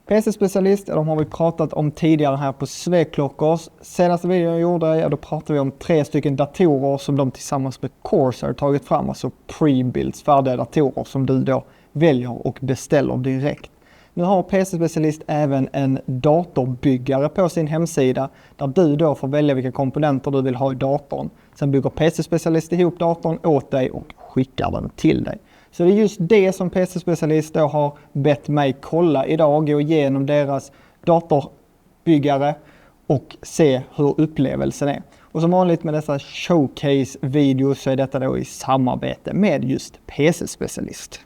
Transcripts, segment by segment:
PC-specialist, de har vi pratat om tidigare här på Sveklockers. Senaste videon jag gjorde, då pratade vi om 3 stycken datorer som de tillsammans med Corsair tagit fram. Alltså pre-builds, färdiga datorer som du då väljer och beställer direkt. Nu har PC-specialist även en datorbyggare på sin hemsida där du då får välja vilka komponenter du vill ha i datorn. Sen bygger PC-specialist ihop datorn åt dig och skickar den till dig. Så det är just det som PC-specialist då har bett mig kolla idag, gå igenom deras datorbyggare och se hur upplevelsen är. Och som vanligt med dessa showcase-videos så är detta då i samarbete med just PC-specialist.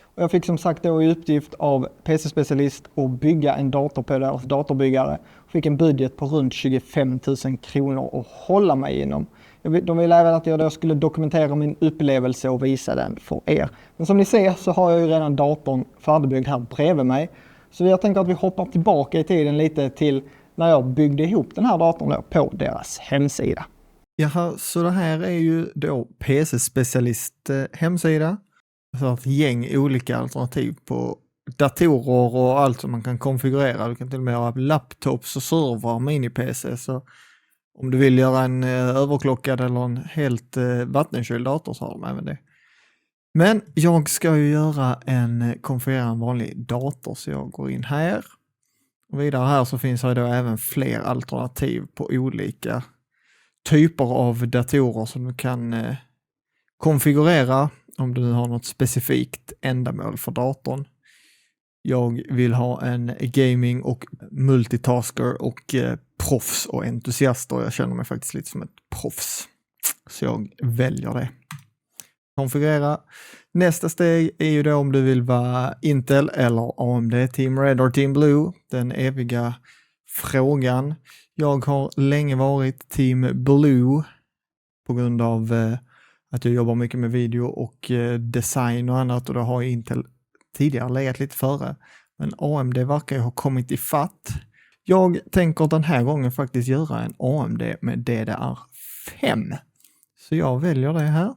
Och jag fick som sagt då i uppgift av PC-specialist att bygga en dator på deras datorbyggare. Jag fick en budget på runt 25 000 kronor att hålla mig inom. De ville även att jag då skulle dokumentera min upplevelse och visa den för er. Men som ni ser så har jag ju redan datorn färdigbyggd här bredvid mig. Så jag tänker att vi hoppar tillbaka i tiden lite till när jag byggde ihop den här datorn då på deras hemsida. Jaha, så det här är ju då PC-specialist hemsida. Så ett gäng olika alternativ på datorer och allt som man kan konfigurera. Du kan till och med ha laptops och servrar, mini-PC. Så om du vill göra en överklockad eller en helt vattenkyld dator så har de även det. Men jag ska ju konfigurera en vanlig dator så jag går in här. Och vidare här så finns det då även fler alternativ på olika typer av datorer som du kan konfigurera om du har något specifikt ändamål för datorn. Jag vill ha en gaming och multitasker och proffs och entusiaster. Jag känner mig faktiskt lite som ett proffs. Så jag väljer det. Konfigurera. Nästa steg är ju då om du vill vara Intel eller AMD, Team Red or Team Blue. Den eviga frågan. Jag har länge varit Team Blue på grund av att jag jobbar mycket med video och design och annat, och då har Intel tidigare legat lite före. Men AMD verkar ju ha kommit i fatt. Jag tänker den här gången faktiskt göra en AMD med DDR5. Så jag väljer det här.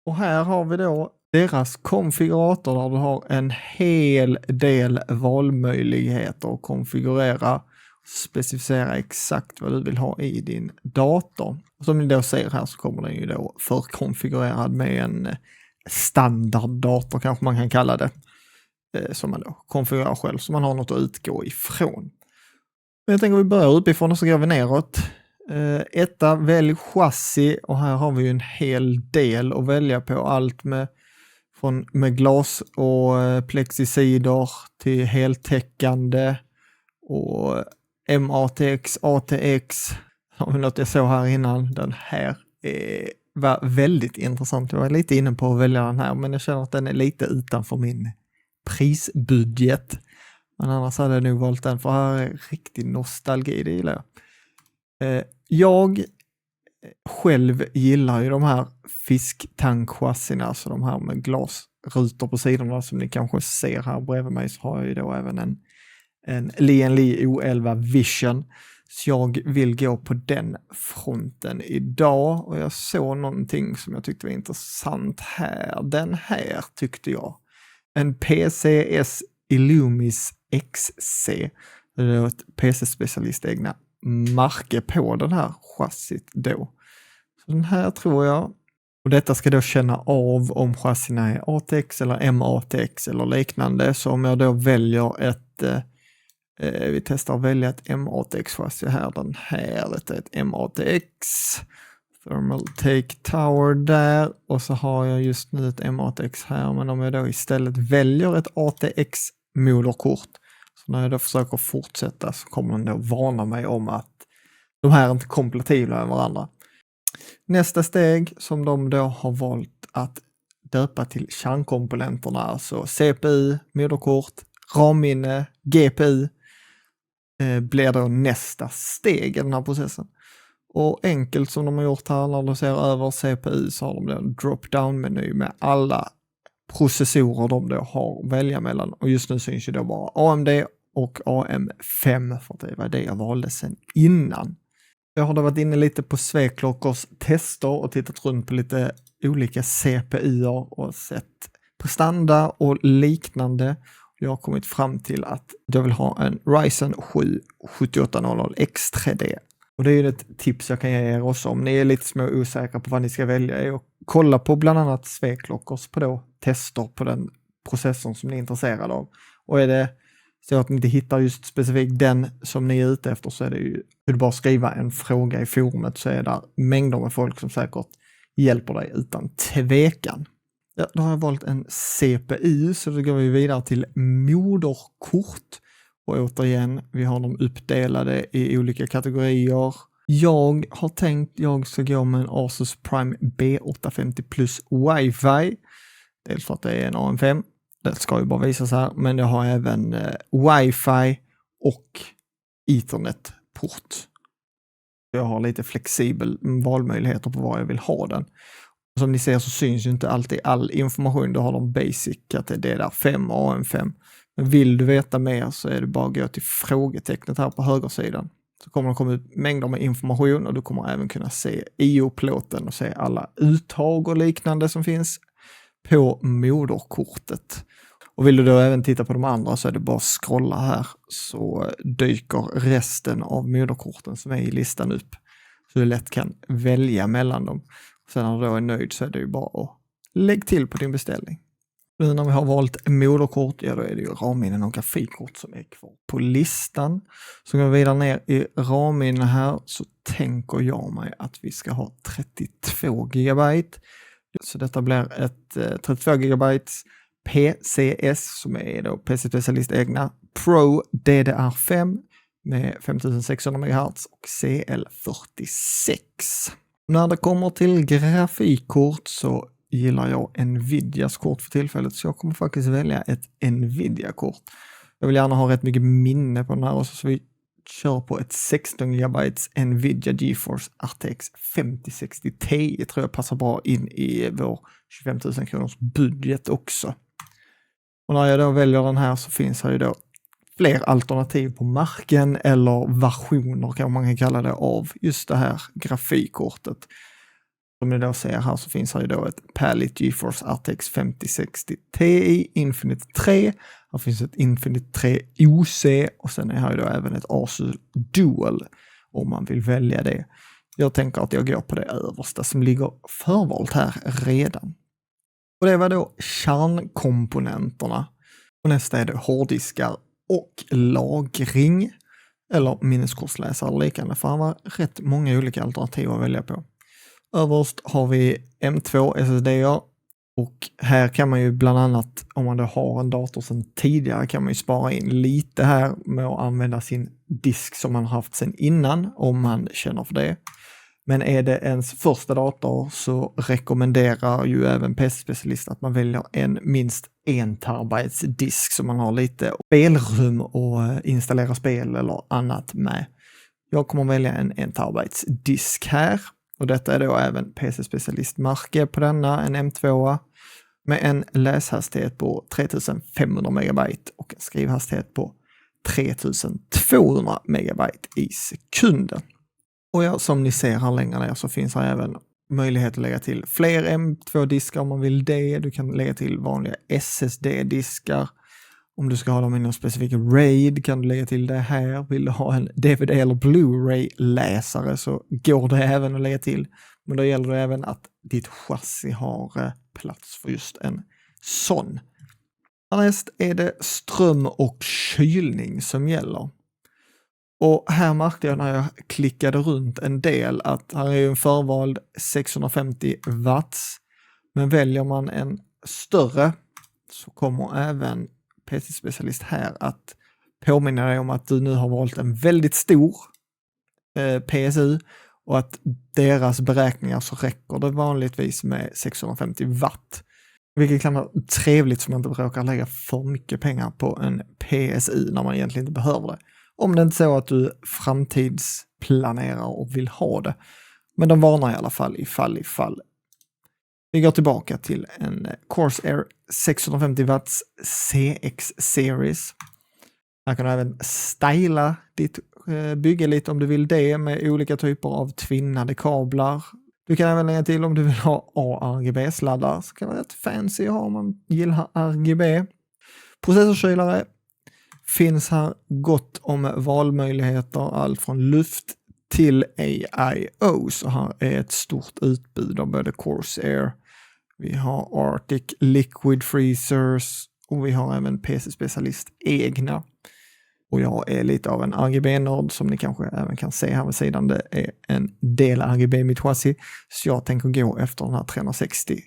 Och här har vi då deras konfigurator där du har en hel del valmöjligheter att konfigurera. Specificera exakt vad du vill ha i din dator. Som ni då ser här så kommer den ju då förkonfigurerad med en standarddator kanske man kan kalla det. Som man då konfigurerar själv så man har något att utgå ifrån. Men jag tänker vi börjar uppifrån och så går vi neråt. Etta, välj chassi, och här har vi ju en hel del att välja på. Allt med glas och plexisidor till heltäckande och MATX, ATX. Har vi något jag såg här innan. Den här var väldigt intressant. Jag var lite inne på att välja den här, men jag känner att den är lite utanför min prisbudget. Men annars hade jag nog valt den, för här är riktig nostalgi, det gillar jag. Jag själv gillar ju de här fisktankchassina, alltså de här med glasrutor på sidorna som ni kanske ser här bredvid mig, så har jag ju då även en Li O11 Vision. Så jag vill gå på den fronten idag, och jag såg någonting som jag tyckte var intressant här. Den här tyckte jag. En PCS Illumis XC. Det är ett PC-specialist egna märke på den här chassit då. Så den här tror jag. Och detta ska då känna av om chassina är ATX eller MATX eller liknande. Så om jag då väljer vi testar att välja ett MATX-chassi här. Den här, detta är ett MATX. Thermal Take Tower där. Och så har jag just nu ett MATX här. Men om jag då istället väljer ett ATX-moderkort. Så när jag då försöker fortsätta så kommer den då varna mig om att de här är inte kompatibla med varandra. Nästa steg som de då har valt att döpa till kärnkomponenterna. Alltså CPU, moderkort, RAM-minne, GPU. Blir då nästa steg i den här processen. Och enkelt som de har gjort här när du ser över CPU så har de då en drop-down-meny med alla processorer de då har att välja mellan. Och just nu syns ju då bara AMD och AM5, för det var det jag valde sen innan. Jag har då varit inne lite på Sveklockers tester och tittat runt på lite olika CPUer och sett prestanda och liknande. Jag har kommit fram till att jag vill ha en Ryzen 7 7800 X3D. Och det är ju ett tips jag kan ge er också om ni är lite små osäkra på vad ni ska välja. Är att kolla på bland annat Sveklockers på då tester på den processorn som ni är intresserade av. Och är det så att ni inte hittar just specifikt den som ni är ute efter, så är det ju bara skriva en fråga i forumet, så är det mängder med folk som säkert hjälper dig utan tvekan. Ja, då har jag valt en CPU, så då går vi vidare till moderkort. Och återigen, vi har dem uppdelade i olika kategorier. Jag har tänkt jag ska gå med en Asus Prime B850 Plus Wi-Fi. Dels för att det är en AM5. Det ska ju bara visas här. Men jag har även Wi-Fi och Ethernet-port. Jag har lite flexibel valmöjligheter på var jag vill ha den. Som ni ser så syns ju inte alltid all information. Då har de basic att det är där 5 AM5. Men vill du veta mer så är det bara att gå till frågetecknet här på högersidan. Så kommer det komma ut mängder med information och du kommer även kunna se IO-plåten och se alla uttag och liknande som finns på moderkortet. Och vill du då även titta på de andra så är det bara att scrolla här, så dyker resten av moderkorten som är i listan upp. Så du lätt kan välja mellan dem. Sen när du då är nöjd så är det ju bara att lägga till på din beställning. Nu när vi har valt moderkort, ja då är det ju RAM-minnen och grafikkort som är kvar på listan. Så går vi vidare ner i RAM-minnen här, så tänker jag mig att vi ska ha 32 GB. Så detta blir ett 32 GB PCS som är då PC Specialist egna Pro DDR5 med 5600 MHz och CL46. När det kommer till grafikkort så gillar jag Nvidias kort för tillfället, så jag kommer faktiskt välja ett Nvidia-kort. Jag vill gärna ha rätt mycket minne på den här också, så vi kör på ett 16 GB Nvidia GeForce RTX 5060 Ti. Tror jag passar bra in i vår 25 000 kronors budget också. Och när jag då väljer den här så finns här ju då fler alternativ på marken, eller versioner kan man kan kalla det, av just det här grafikkortet. Som ni då ser här så finns här ju då ett Palit GeForce RTX 5060 Ti Infinite 3. Här finns ett Infinite 3 OC och sen är här ju då även ett Asus Dual om man vill välja det. Jag tänker att jag går på det översta som ligger förvalt här redan. Och det var då kärnkomponenterna. Och nästa är det hårddiskar och lagring eller minneskortsläsare och liknande. För han var rätt många olika alternativ att välja på. Överst har vi M2 SSD-er och här kan man ju bland annat, om man då har en dator sedan tidigare, kan man ju spara in lite här med att använda sin disk som man haft sedan innan om man känner för det. Men är det ens första dator så rekommenderar ju även PC-specialist att man väljer en minst 1 terabytes disk så man har lite spelrum och installera spel eller annat med. Jag kommer välja en 1 terabytes disk här. Och detta är då även PC-specialist-märke på denna, en M2 med en läshastighet på 3500 MB och en skrivhastighet på 3200 MB i sekunden. Och ja, som ni ser här längre ner så finns här även möjlighet att lägga till fler M2-diskar om man vill det. Du kan lägga till vanliga SSD-diskar. Om du ska ha dem i någon specifik RAID kan du lägga till det här. Vill du ha en DVD eller Blu-ray-läsare så går det även att lägga till. Men då gäller det även att ditt chassi har plats för just en sån. Näst är det ström och kylning som gäller. Och här märkte jag när jag klickade runt en del att här är en förvald 650 watts. Men väljer man en större så kommer även PC-specialist här att påminna dig om att du nu har valt en väldigt stor PSU och att deras beräkningar så räcker det vanligtvis med 650 watt. Vilket kan vara trevligt så man inte råkar lägga för mycket pengar på en PSU när man egentligen inte behöver det. Om det inte är så att du framtidsplanerar och vill ha det. Men de varnar i alla fall ifall. Vi går tillbaka till en Corsair 650 watts CX Series. Här kan du även styla ditt bygge lite om du vill det med olika typer av tvinnade kablar. Du kan även lägga till om du vill ha ARGB-sladdar. Så kan det vara rätt fancy att ha om man gillar RGB. Processorkylare finns här gott om valmöjligheter, allt från luft till AIO. Så här är ett stort utbud av både Corsair, vi har Arctic Liquid Freezers och vi har även PC-specialist egna. Och jag är lite av en RGB-nörd som ni kanske även kan se här vid sidan. Det är en del RGB i mitt chassi, så jag tänker gå efter den här 360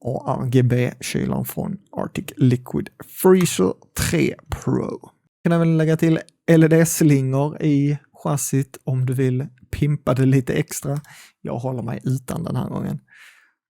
och RGB-kylaren från Arctic Liquid Freezer 3 Pro. Jag kan även lägga till LED-slingor i chassit om du vill pimpa det lite extra. Jag håller mig utan den här gången.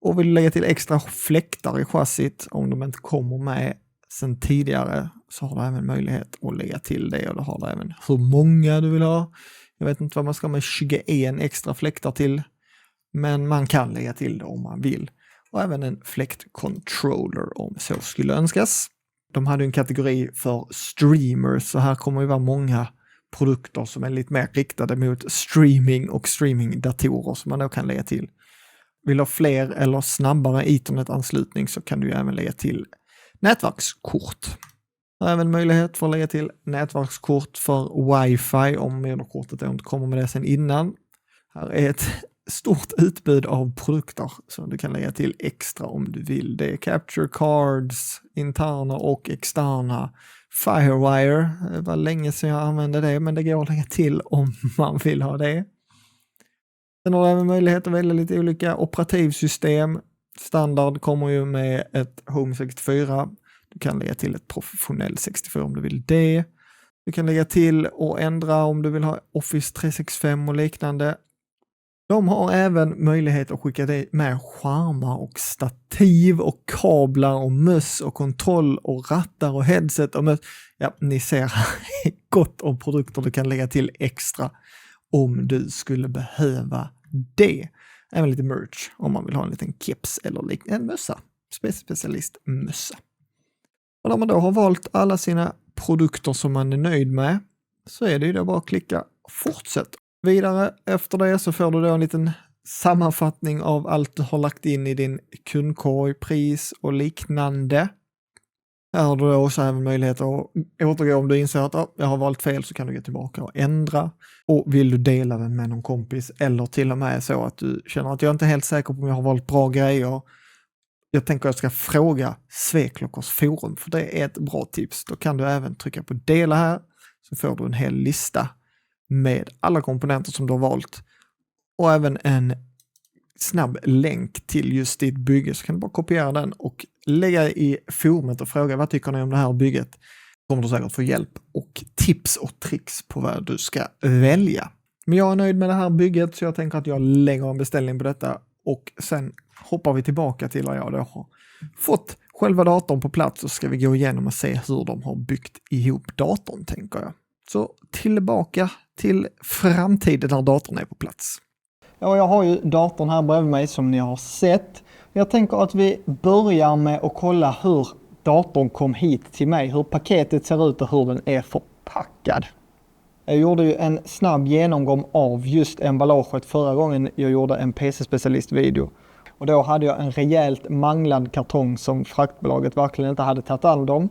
Och vill du lägga till extra fläktar i chassit om de inte kommer med sen tidigare, så har du även möjlighet att lägga till det, och du har även hur många du vill ha. Jag vet inte vad man ska med 21 extra fläktar till, men man kan lägga till det om man vill. Och även en fläktcontroller om så skulle önskas. De hade en kategori för streamers, så här kommer ju vara många produkter som är lite mer riktade mot streaming och streamingdatorer som man då kan lägga till. Vill du ha fler eller snabbare internetanslutning så kan du ju även lägga till nätverkskort. Det är även möjlighet för att lägga till nätverkskort för wifi om moderkortet inte kommer med det sen innan. Här är ett stort utbud av produkter som du kan lägga till extra om du vill. Det är capture cards, interna och externa. Firewire, det var länge sedan jag använde det, men det går att lägga till om man vill ha det. Sen har du även möjlighet att välja lite olika operativsystem. Standard kommer ju med ett Home 64. Du kan lägga till ett professionell 64 om du vill det. Du kan lägga till och ändra om du vill ha Office 365 och liknande. De har även möjlighet att skicka det med skärmar och stativ och kablar och möss och kontroll och rattar och headset och möss. Ja, ni ser gott om produkter du kan lägga till extra om du skulle behöva det. Även lite merch om man vill ha en liten keps eller en mössa. Specialistmössa. Och när man då har valt alla sina produkter som man är nöjd med, så är det ju då bara att klicka fortsätt. Vidare efter det så får du då en liten sammanfattning av allt du har lagt in i din kundkorg, pris och liknande. Här har du också även möjlighet att återgå om du inser att jag har valt fel, så kan du gå tillbaka och ändra. Och vill du dela den med någon kompis eller till och med så att du känner att jag inte är helt säker på om jag har valt bra grejer. Jag tänker att jag ska fråga Sveklockers forum, för det är ett bra tips. Då kan du även trycka på dela här, så får du en hel lista med alla komponenter som du har valt. Och även en snabb länk till just ditt bygge, så kan du bara kopiera den och lägga i forumet och fråga vad tycker ni om det här bygget. Kommer du säkert få hjälp och tips och tricks på vad du ska välja. Men jag är nöjd med det här bygget, så jag tänker att jag lägger en beställning på detta och sen hoppar vi tillbaka till när jag då har fått själva datorn på plats, och ska vi gå igenom och se hur de har byggt ihop datorn, tänker jag. Så tillbaka till framtiden när datorn är på plats. Ja, jag har ju datorn här bredvid mig som ni har sett. Jag tänker att vi börjar med att kolla hur datorn kom hit till mig, hur paketet ser ut och hur den är förpackad. Jag gjorde ju en snabb genomgång av just emballaget förra gången jag gjorde en PC-specialist-video. Och då hade jag en rejält manglad kartong som fraktbolaget verkligen inte hade tagit hand om.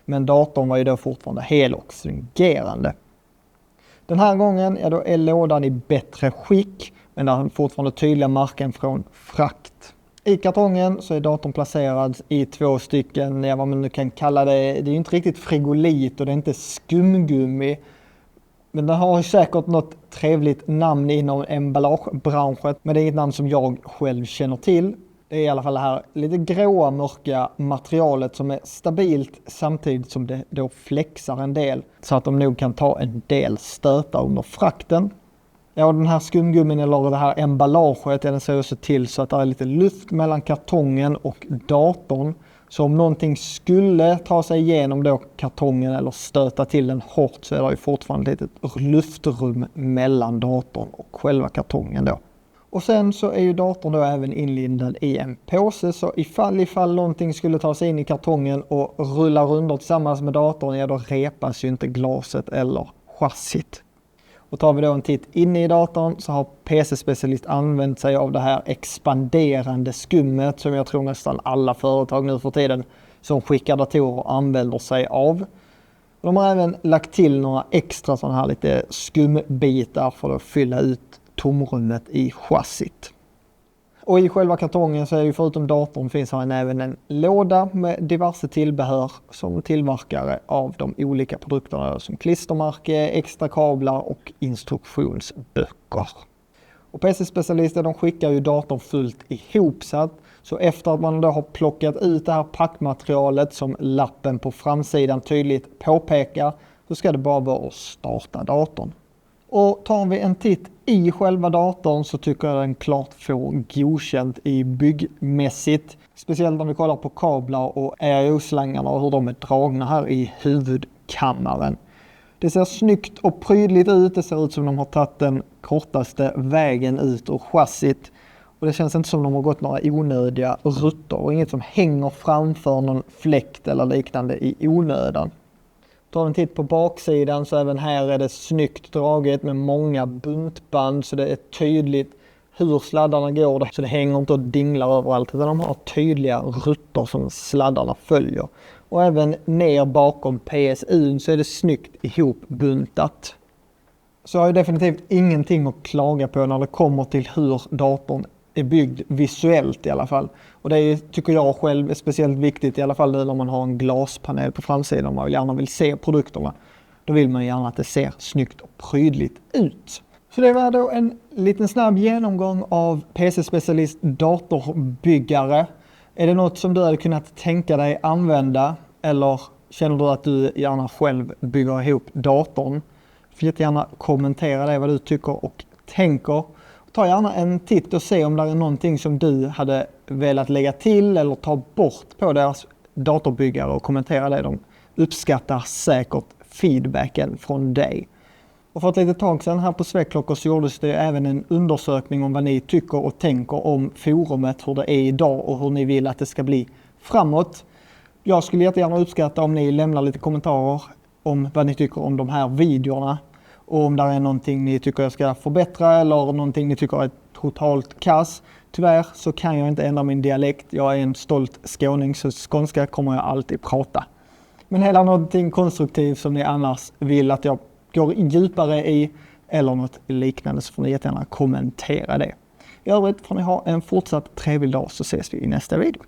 Men datorn var ju då fortfarande hel och fungerande. Den här gången då är lådan i bättre skick, men den har fortfarande tydliga märken från frakt. I kartongen så är datorn placerad i 2 stycken, vad man nu kan kalla det. Det är ju inte riktigt frigolit och det är inte skumgummi. Men den har säkert något trevligt namn inom emballagebranschen, men det är ett namn som jag själv känner till. Det är i alla fall det här lite gråa mörka materialet som är stabilt samtidigt som det då flexar en del, så att de nog kan ta en del stötar under frakten. Ja, den här skumgummin eller det här emballaget, den ser också till så att det är lite luft mellan kartongen och datorn. Så om någonting skulle ta sig igenom då kartongen eller stöta till den hårt, så är det ju fortfarande ett litet luftrum mellan datorn och själva kartongen då. Och sen så är ju datorn då även inlindad i en påse, så ifall någonting skulle ta sig in i kartongen och rulla under tillsammans med datorn, ja då repas ju inte glaset eller chassit. Och tar vi då en titt inne i datorn, så har PC-specialist använt sig av det här expanderande skummet som jag tror nästan alla företag nu för tiden som skickar datorer använder sig av. De har även lagt till några extra sådana här lite skumbitar för att fylla ut tomrummet i chassit. Och i själva kartongen så är det förutom datorn finns här även en låda med diverse tillbehör som tillverkare av de olika produkterna som klistermärke, extra kablar och instruktionsböcker. Och PC-specialister de skickar ju datorn fullt ihopsatt. Så efter att man då har plockat ut det här packmaterialet som lappen på framsidan tydligt påpekar så ska det bara vara att starta datorn. Och tar vi en titt i själva datorn så tycker jag den klart får godkänt i byggmässigt. Speciellt om vi kollar på kablar och RO-slangarna och hur de är dragna här i huvudkammaren. Det ser snyggt och prydligt ut. Det ser ut som de har tagit den kortaste vägen ut ur chassit. Och det känns inte som de har gått några onödiga rutter och inget som hänger framför någon fläkt eller liknande i onödan. Tar en titt på baksidan så även här är det snyggt draget med många buntband så det är tydligt hur sladdarna går. Så det hänger inte och dinglar överallt utan de har tydliga rutter som sladdarna följer. Och även ner bakom PSU:n så är det snyggt ihopbuntat. Så jag har definitivt ingenting att klaga på när det kommer till hur datorn är byggd visuellt i alla fall. Och det tycker jag själv är speciellt viktigt i alla fall nu när man har en glaspanel på framsidan och man gärna vill se produkterna. Då vill man gärna att det ser snyggt och prydligt ut. Så det var då en liten snabb genomgång av PC-specialist datorbyggare. Är det något som du hade kunnat tänka dig använda eller känner du att du gärna själv bygger ihop datorn? Får jättegärna kommentera det vad du tycker och tänker. Ta gärna en titt och se om det är någonting som du hade velat lägga till eller ta bort på deras datorbyggare och kommentera det. De uppskattar säkert feedbacken från dig. Och för ett litet tag sedan här på Sveklockor så gjordes det även en undersökning om vad ni tycker och tänker om forumet, hur det är idag och hur ni vill att det ska bli framåt. Jag skulle jättegärna uppskatta om ni lämnar lite kommentarer om vad ni tycker om de här videorna. Och om det är någonting ni tycker jag ska förbättra eller någonting ni tycker är totalt kass. Tyvärr så kan jag inte ändra min dialekt. Jag är en stolt skåning så skånska kommer jag alltid prata. Men hela någonting konstruktivt som ni annars vill att jag går djupare i eller något liknande så får ni jättegärna kommentera det. I övrigt får ni ha en fortsatt trevlig dag så ses vi i nästa video.